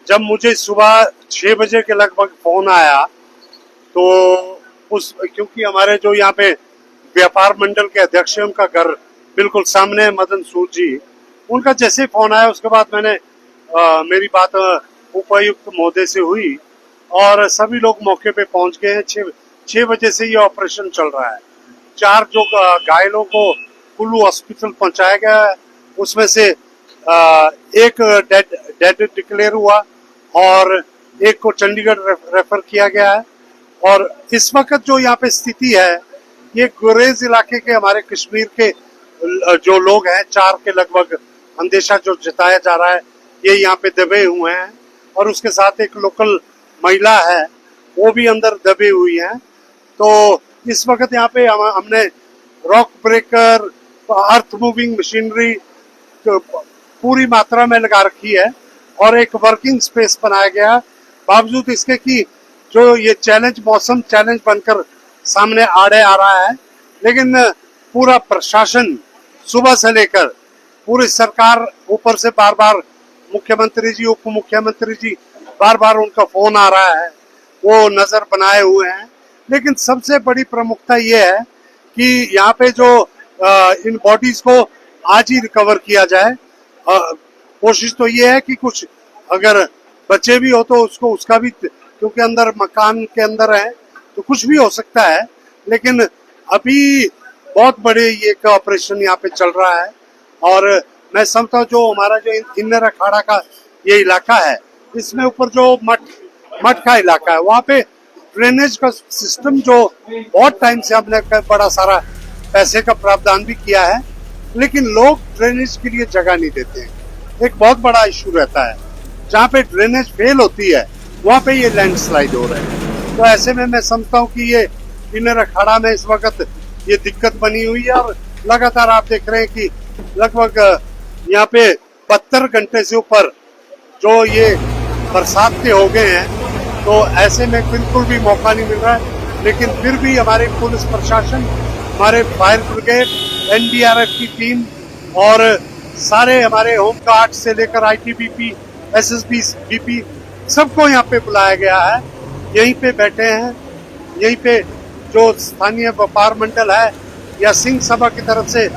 जब मुझे सुबह 6 बजे के लगभग फोन आया तो उस क्योंकि हमारे जो यहाँ पे व्यापार मंडल के अध्यक्ष हैं उनका घर बिल्कुल सामने है, मदन सूद जी, उनका जैसे ही फोन आया उसके बाद मैंने मेरी बात उपायुक्त महोदय से हुई और सभी लोग मौके पे पहुंच गए हैं। 6 बजे से ये ऑपरेशन चल रहा है। 4 जो घायलों को कुल्लू हॉस्पिटल पहुंचाया गया है उसमें से एक डेड डिक्लेयर हुआ और एक को चंडीगढ़ रेफर किया गया है। और इस वक्त जो यहाँ पे स्थिति है ये गुरेज इलाके के हमारे कश्मीर के जो लोग हैं 4 के लगभग अंदेशा जो जताया जा रहा है ये यहाँ पे दबे हुए हैं और उसके साथ एक लोकल महिला है वो भी अंदर दबे हुई है। तो इस वक्त यहाँ पे हमने rock breaker, earth moving machinery पूरी मात्रा में लगा रखी है और एक वर्किंग स्पेस बनाया गया, बावजूद इसके कि जो ये चैलेंज मौसम चैलेंज बनकर सामने आड़े आ रहा है, लेकिन पूरा प्रशासन सुबह से लेकर पूरी सरकार ऊपर से बार बार मुख्यमंत्री जी, उप मुख्यमंत्री जी, बार बार उनका फोन आ रहा है, वो नजर बनाए हुए हैं। लेकिन सबसे बड़ी प्रमुखता ये है कि यहाँ पे जो इन बॉडीज को आज ही रिकवर किया जाए। कोशिश तो ये है कि कुछ अगर बच्चे भी हो तो उसका भी, क्योंकि अंदर मकान के अंदर है तो कुछ भी हो सकता है, लेकिन अभी बहुत बड़े ये ऑपरेशन यहाँ पे चल रहा है। और मैं समझता हूँ जो हमारा जो इनर अखाड़ा का ये इलाका है इसमें ऊपर जो मठ का इलाका है वहाँ पे ड्रेनेज का सिस्टम जो बहुत टाइम से हमने बड़ा सारा पैसे का प्रावधान भी किया है, लेकिन लोग ड्रेनेज के लिए जगह नहीं देते हैं। एक बहुत बड़ा इशू रहता है, जहाँ पे ड्रेनेज फेल होती है वहाँ पे ये लैंडस्लाइड हो रहे हैं। तो ऐसे में मैं समझता हूँ कि ये इनर अखाड़ा में इस वक्त ये दिक्कत बनी हुई है और लगातार आप देख रहे हैं कि लगभग यहाँ पे 72 घंटे से ऊपर जो ये बरसात के हो गए हैं, तो ऐसे में बिल्कुल भी मौका नहीं मिल रहा है। लेकिन फिर भी हमारे पुलिस प्रशासन, हमारे फायर ब्रिगेड, एनडीआरएफ की टीम और सारे हमारे होम गार्ड से लेकर आईटीबीपी, एसएसबी, बीपी सबको यहाँ पे बुलाया गया है। यहीं पे बैठे हैं, यहीं पे जो स्थानीय व्यापार मंडल है या सिंह सभा की तरफ से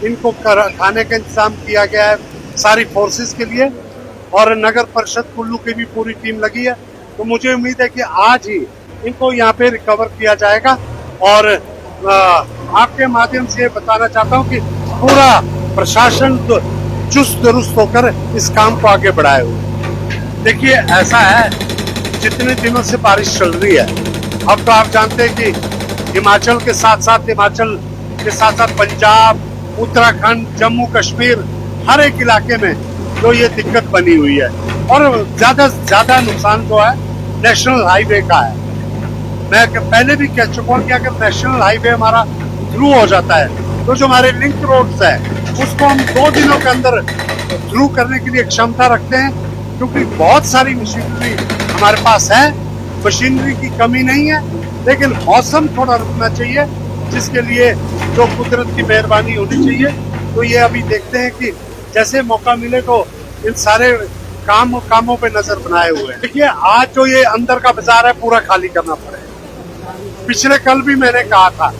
इनको खाने का इंतजाम किया गया है सारी फोर्सेस के लिए, और नगर परिषद कुल्लू की भी पूरी टीम लगी है। तो मुझे उम्मीद है कि आज ही इनको यहाँ पे रिकवर किया जाएगा। और आपके माध्यम से बताना चाहता हूँ कि पूरा प्रशासन चुस्त दुरुस्त होकर इस काम को आगे बढ़ाए हुए। देखिए ऐसा है, जितने दिनों से बारिश चल रही है, अब तो आप जानते हैं कि हिमाचल के साथ साथ पंजाब, उत्तराखंड, जम्मू कश्मीर, हर एक इलाके में जो ये दिक्कत बनी हुई है। और ज्यादा नुकसान जो है नेशनल हाईवे का है। मैं पहले भी कह चुका हूँ कि अगर नेशनल हाईवे हमारा थ्रू हो जाता है तो जो हमारे लिंक रोड्स है उसको हम 2 दिनों के अंदर थ्रू करने के लिए क्षमता रखते हैं, क्योंकि बहुत सारी मशीनरी हमारे पास है, मशीनरी की कमी नहीं है। लेकिन मौसम थोड़ा रुकना चाहिए, जिसके लिए जो कुदरत की मेहरबानी होनी चाहिए। तो ये अभी देखते हैं कि जैसे मौका मिले तो इन सारे कामों पे नजर बनाए हुए हैं। देखिए आज जो ये अंदर का बाजार है पूरा खाली करना पड़ेगा। पिछले कल भी मैंने कहा था,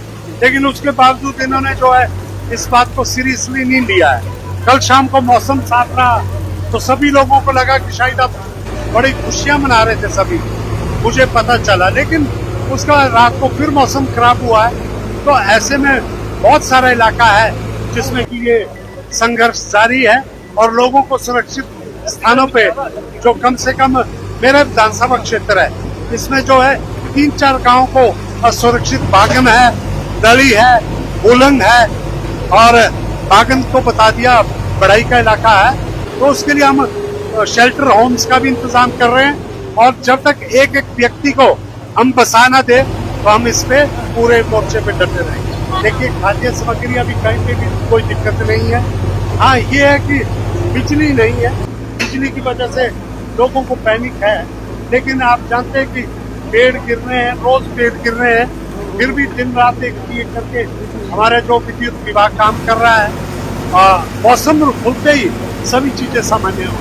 लेकिन उसके बावजूद इन्होंने जो है इस बात को सीरियसली नहीं लिया है। कल शाम को मौसम साफ रहा तो सभी लोगों को लगा कि शायद अब बड़ी खुशियां मना रहे थे सभी, मुझे पता चला, लेकिन उसका रात को फिर मौसम खराब हुआ है। तो ऐसे में बहुत सारा इलाका है जिसमें कि ये संघर्ष जारी है और लोगों को सुरक्षित स्थानों पे, जो कम से कम मेरा विधानसभा क्षेत्र है, इसमें जो है 3-4 गांव को असुरक्षित, बागन है, दली है, बुलंग है, और बागन को बता दिया बढ़ाई का इलाका है। तो उसके लिए हम शेल्टर होम्स का भी इंतजाम कर रहे हैं, और जब तक एक व्यक्ति को हम बसा न दे तो हम इस पे पूरे मोर्चे पे डटे रहेंगे। देखिए खाद्य सामग्री अभी कहीं पे भी कोई दिक्कत नहीं है। हाँ ये है कि बिजली नहीं है, बिजली की वजह से लोगों को पैनिक है, लेकिन आप जानते हैं कि पेड़ गिर रहे हैं, रोज पेड़ गिर रहे हैं, फिर भी दिन रात एक करके हमारा जो विद्युत विभाग काम कर रहा है। मौसम खुलते ही सभी चीजें सामान्य हो